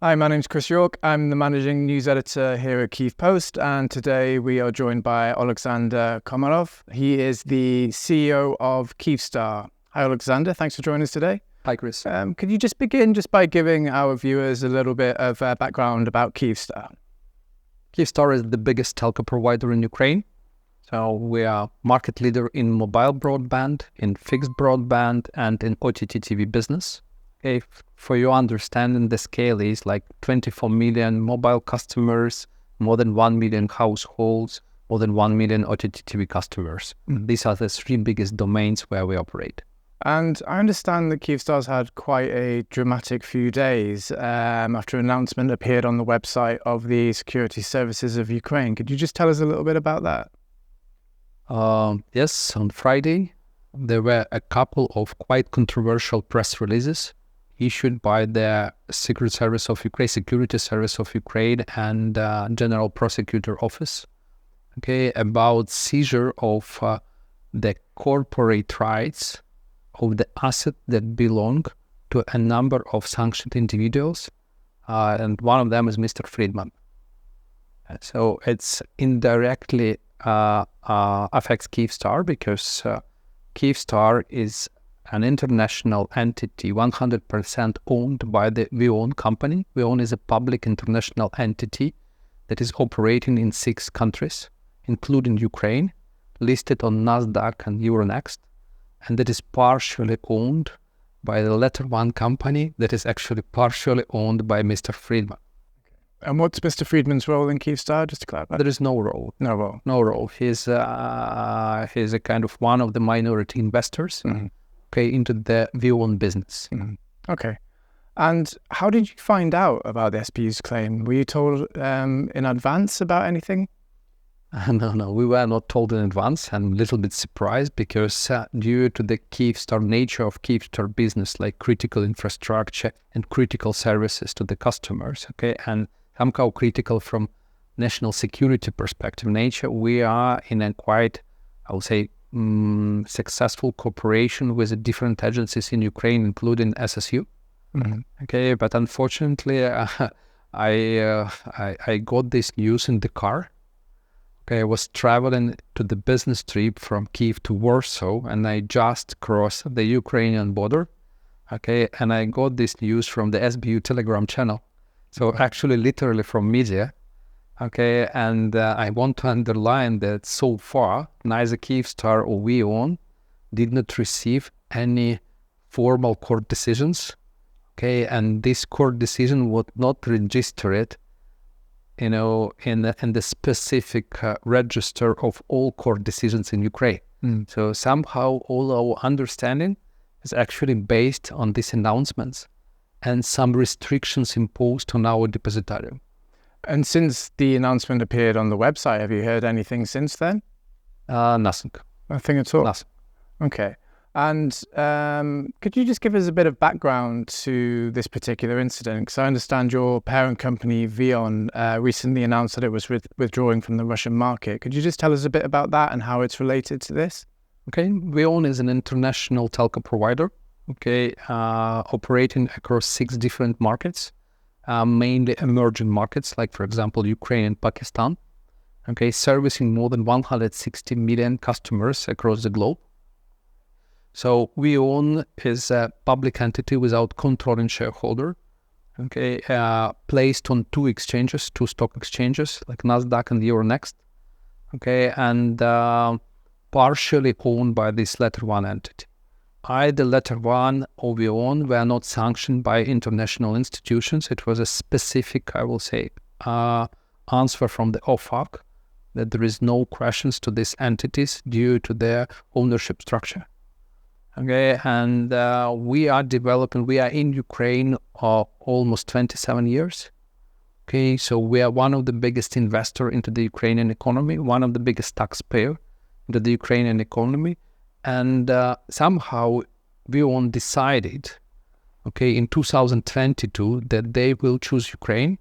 Hi, my name's Chris York. I'm the managing news editor here at Kyiv Post, and today we are joined by Oleksandr Komarov. He is the CEO of Kyivstar. Hi, Oleksandr. Thanks for joining us today. Hi, Chris. Could you just begin by giving our viewers a little bit of background about Kyivstar? Kyivstar is the biggest telco provider in Ukraine. So we are market leader in mobile broadband, in fixed broadband, and in OTT TV business. Okay, for your understanding, the scale is like 24 million mobile customers, more than 1 million households, more than 1 million OTT TV customers. These are the three biggest domains where we operate. And I understand that Kyivstar's had quite a dramatic few days after an announcement appeared on the website of the Security Services of Ukraine. Could you just tell us a little bit about that? Yes, on Friday, there were a couple of quite controversial press releases issued by the Security Service of Ukraine and General Prosecutor Office, okay, about seizure of the corporate rights of the asset that belong to a number of sanctioned individuals, and one of them is Mr. Fridman. So it's indirectly affects Kyivstar because Kyivstar is an international entity, 100% owned by the VEON company. VEON is a public international entity that is operating in 6 countries, including Ukraine, listed on NASDAQ and Euronext, and that is partially owned by the letter one company that is actually partially owned by Mr. Fridman. And what's Mr. Fridman's role in Kyivstar, just to clarify? There is no role. No role. No role. He's a kind of one of the minority investors, into the VEON business. Okay. And how did you find out about the SBU's claim? Were you told in advance about anything? No, we were not told in advance, and a little bit surprised because due to the Kyivstar nature of Kyivstar business, like critical infrastructure and critical services to the customers, okay, and somehow critical from national security perspective nature, we are in a quite, I would say, successful cooperation with the different agencies in Ukraine, including SSU. Okay, but unfortunately, I got this news in the car. Okay, I was traveling to the business trip from Kyiv to Warsaw, and I just crossed the Ukrainian border. Okay, and I got this news from the SBU Telegram channel. So actually, literally from media. Okay, and I want to underline that so far, neither Kyivstar or VEON did not receive any formal court decisions. Okay, and this court decision was not registered, in the specific register of all court decisions in Ukraine. So somehow all our understanding is actually based on these announcements and some restrictions imposed on our depositarium. And since the announcement appeared on the website, have you heard anything since then? Nothing. Nothing at all? Nothing. Okay. And could you just give us a bit of background to this particular incident? Because I understand your parent company, VEON, recently announced that it was withdrawing from the Russian market. Could you just tell us a bit about that and how it's related to this? Okay. VEON is an international telco provider, okay, operating across 6 different markets, mainly emerging markets, like, for example, Ukraine and Pakistan, okay, servicing more than 160 million customers across the globe. So VEON is a public entity without controlling shareholder, okay, placed on 2 stock exchanges, like NASDAQ and Euronext, okay, and partially owned by this letter one entity. Either letter one or VEON were not sanctioned by international institutions. It was a specific, I will say, answer from the OFAC that there is no questions to these entities due to their ownership structure. Okay, and we are in Ukraine almost 27 years. Okay, so we are one of the biggest investor into the Ukrainian economy, one of the biggest taxpayer into the Ukrainian economy. And somehow VEON decided, okay, in 2022 that they will choose Ukraine,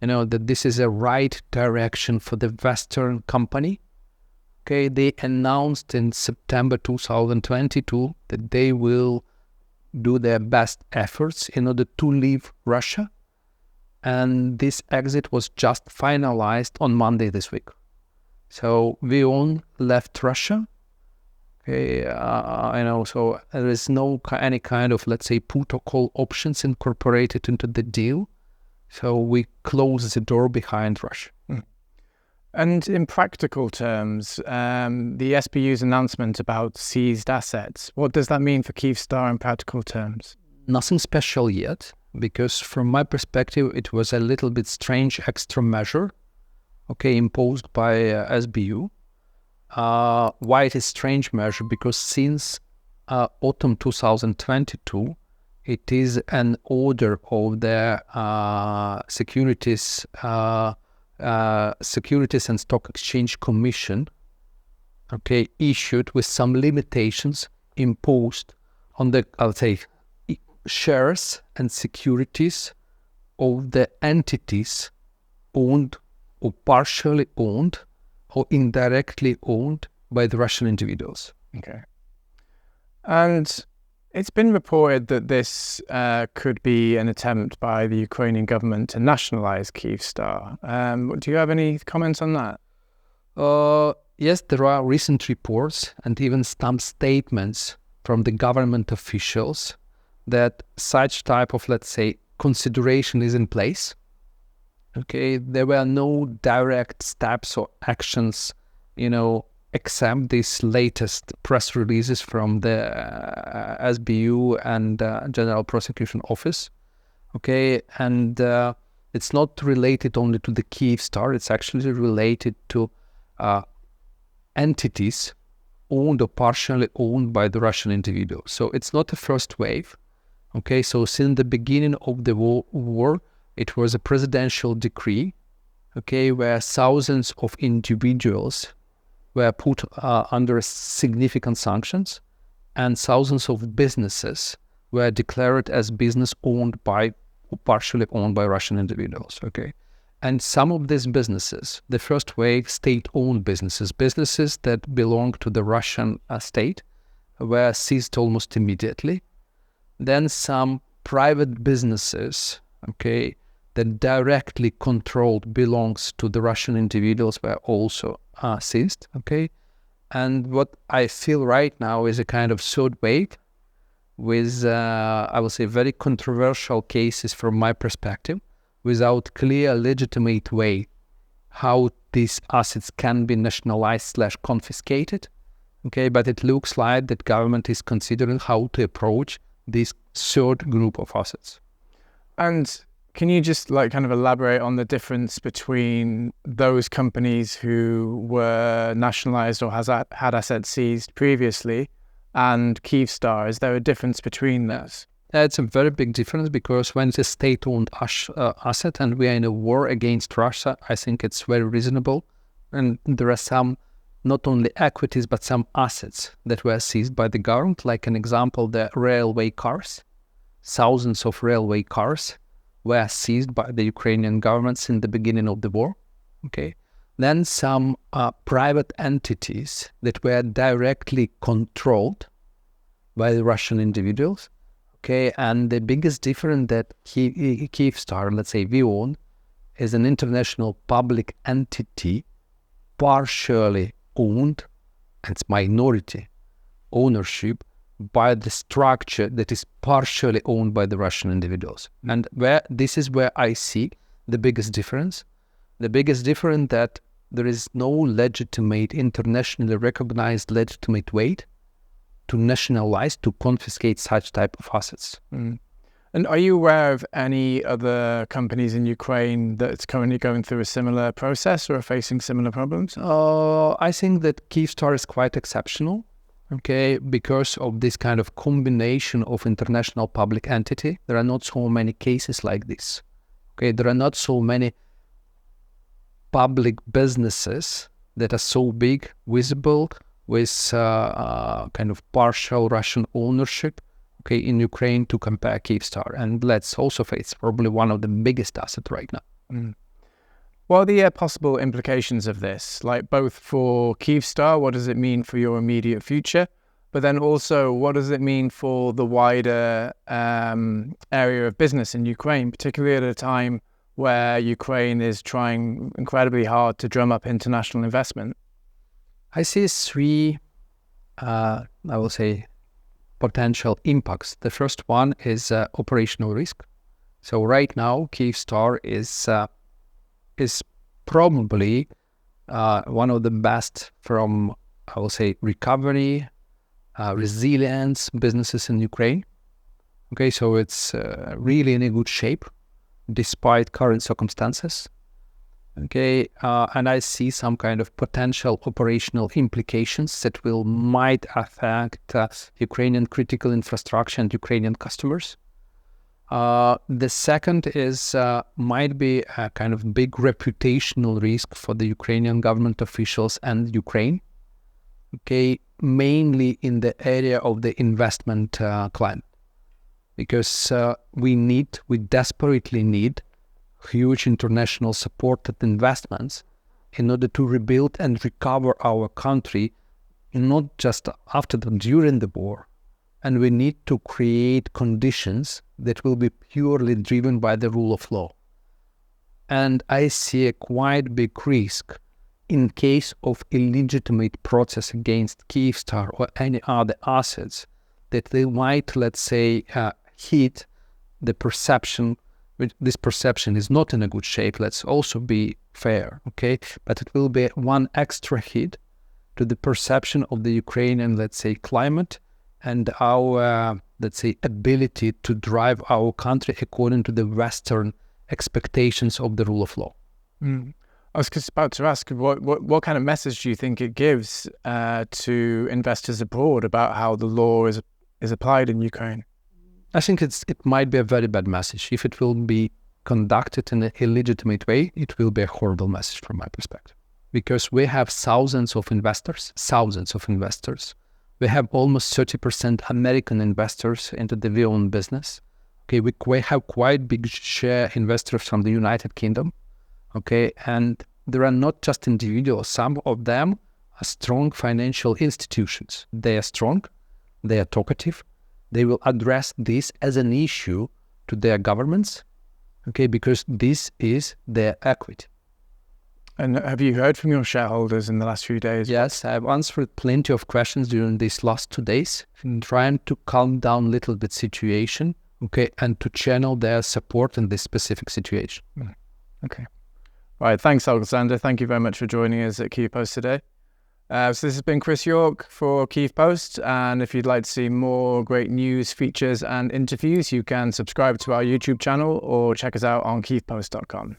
that this is a right direction for the Western company. Okay, they announced in September 2022 that they will do their best efforts in order to leave Russia. and this exit was just finalized on Monday this week. So VEON left Russia. Okay, so there is no any kind of, let's say, put or call options incorporated into the deal. So we close the door behind Russia. And in practical terms, the SBU's announcement about seized assets, what does that mean for Kyivstar in practical terms? Nothing special yet, because from my perspective, it was a little bit strange extra measure, imposed by SBU. Why it is strange measure? Because since autumn 2022, it is an order of the Securities and Stock Exchange Commission, issued with some limitations imposed on the, shares and securities of the entities owned or partially owned or indirectly owned by the Russian individuals. Okay. And it's been reported that this could be an attempt by the Ukrainian government to nationalize Kyivstar. Do you have any comments on that? Yes, there are recent reports and even some statements from the government officials that such type of, let's say, consideration is in place. There were no direct steps or actions, except these latest press releases from the SBU and General Prosecution Office. And it's not related only to the Kyivstar, it's actually related to entities owned or partially owned by the Russian individuals. So it's not a first wave. So since the beginning of the war, it was a presidential decree, where thousands of individuals were put under significant sanctions, and thousands of businesses were declared as business owned by or partially owned by Russian individuals. And some of these businesses, the first wave, state-owned businesses that belong to the Russian state, were seized almost immediately. Then some private businesses, that directly controlled belongs to the Russian individuals were also seized. And what I feel right now is a kind of third wave with, I will say, very controversial cases from my perspective, without clear, legitimate way how these assets can be nationalized/confiscated. But it looks like that government is considering how to approach this third group of assets. And can you just kind of elaborate on the difference between those companies who were nationalized or had assets seized previously and Kyivstar? Is there a difference between those? It's a very big difference, because when it's a state-owned asset and we are in a war against Russia, I think it's very reasonable. And there are some, not only equities, but some assets that were seized by the government. Like an example, the railway cars. Thousands of railway cars were seized by the Ukrainian government in the beginning of the war. Then some private entities that were directly controlled by the Russian individuals. And the biggest difference that Kyivstar, let's say VEON, is an international public entity partially owned, and it's minority ownership, by the structure that is partially owned by the Russian individuals. And this is where I see the biggest difference. The biggest difference that there is no legitimate, internationally recognized legitimate way to nationalize, to confiscate such type of assets. And are you aware of any other companies in Ukraine that's currently going through a similar process or are facing similar problems? I think that Kyivstar is quite exceptional, because of this kind of combination of international public entity. There are not so many cases like this. There are not so many public businesses that are so big, visible, with kind of partial Russian ownership, in Ukraine, to compare Kyivstar. And let's also face, probably one of the biggest assets right now. What are the possible implications of this, both for Kyivstar? What does it mean for your immediate future? But then also, what does it mean for the wider area of business in Ukraine, particularly at a time where Ukraine is trying incredibly hard to drum up international investment? I see three, I will say, potential impacts. The first one is operational risk. So right now, Kyivstar is probably one of the best from, I will say, recovery, resilience businesses in Ukraine. Okay, so it's really in a good shape despite current circumstances. Okay, and I see some kind of potential operational implications that might affect Ukrainian critical infrastructure and Ukrainian customers. The second is might be a kind of big reputational risk for the Ukrainian government officials and Ukraine. Okay, mainly in the area of the investment climate, because we desperately need huge international supported investments in order to rebuild and recover our country, not just after during the war. And we need to create conditions that will be purely driven by the rule of law. And I see a quite big risk in case of illegitimate process against Kyivstar or any other assets, that they might, let's say, hit the perception. This perception is not in a good shape, let's also be fair, okay? But it will be one extra hit to the perception of the Ukrainian, let's say, climate and our, let's say, ability to drive our country according to the Western expectations of the rule of law. I was just about to ask, what kind of message do you think it gives to investors abroad about how the law is applied in Ukraine? I think it might be a very bad message. If it will be conducted in an illegitimate way, it will be a horrible message from my perspective. Because we have thousands of investors. We have almost 30% American investors into the VEON business. Okay, we have quite big share investors from the United Kingdom. Okay, and there are not just individuals. Some of them are strong financial institutions. They are strong, they are talkative. They will address this as an issue to their governments, okay, because this is their equity. And have you heard from your shareholders in the last few days? Yes, I've answered plenty of questions during these last 2 days, trying to calm down a little bit situation, okay, and to channel their support in this specific situation. Okay. Right, thanks, Oleksandr. Thank you very much for joining us at Kyiv Post today. So this has been Chris York for Kyiv Post, and if you'd like to see more great news, features and interviews, you can subscribe to our YouTube channel or check us out on kyivpost.com.